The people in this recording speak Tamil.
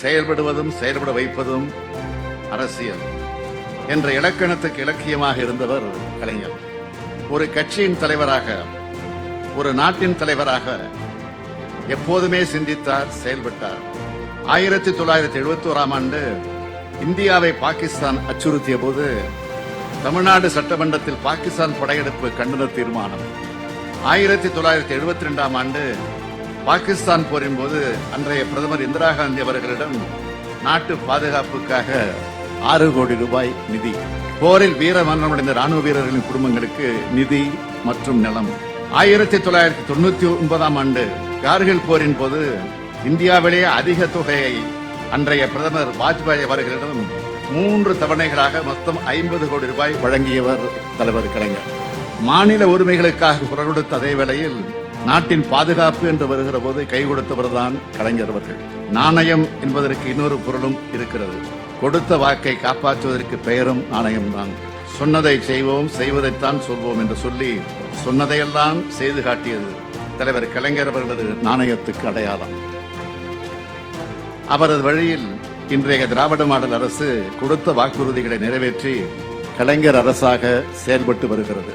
செயல்படுவதும் செயல்பட வைப்பதும் அரசியல் என்ற இலக்கணத்துக்கு இலக்கியமாக இருந்தவர் கலைஞர். ஒரு கட்சியின் தலைவராக, ஒரு நாட்டின் தலைவராக எப்போதுமே சிந்தித்தார், செயல்பட்டார். 1971ஆம் ஆண்டு இந்தியாவை பாகிஸ்தான் அச்சுறுத்திய போது தமிழ்நாடு சட்டமன்றத்தில் பாகிஸ்தான் படையெடுப்பு கண்டன தீர்மானம். 1972ஆம் ஆண்டு பாகிஸ்தான் போரின் போது அன்றைய பிரதமர் இந்திரா காந்தி அவர்களிடம் நாட்டு பாதுகாப்புக்காக 6 கோடி ரூபாய் நிதி, போரில் வீர மரணமடைந்த ராணுவ வீரர்களின் குடும்பங்களுக்கு நிதி மற்றும் நிலம். 1999ஆம் ஆண்டு கார்கில் போரின் போது இந்தியாவிலேயே அதிக தொகையை அன்றைய பிரதமர் வாஜ்பாய் அவர்களிடம் 3 தவணைகளாக மொத்தம் 50 கோடி ரூபாய் வழங்கியவர் தலைவர் கலைஞர். மாநில உரிமைகளுக்காக குரல் கொடுத்த அதே வேளையில் நாட்டின் பாதுகாப்பு என்று வருகிற போது கை கொடுத்தவர்தான் கலைஞர் அவர்கள். நாணயம் என்பதற்கு இன்னொரு பொருளும் இருக்கிறது. கொடுத்த வாக்கை காப்பாற்றுவதற்கு பெயரும் நாணயம்தான். சொன்னதை செய்வோம், செய்வதைத்தான் சொல்வோம் என்று சொல்லி சொன்னதையெல்லாம் செய்து காட்டியது தலைவர் கலைஞர் அவர்களது நாணயத்துக்கு அடையாளம். அவரது வழியில் இன்றைய திராவிட மாடல் அரசு கொடுத்த வாக்குறுதிகளை நிறைவேற்றி கலைஞர் அரசாக செயல்பட்டு வருகிறது.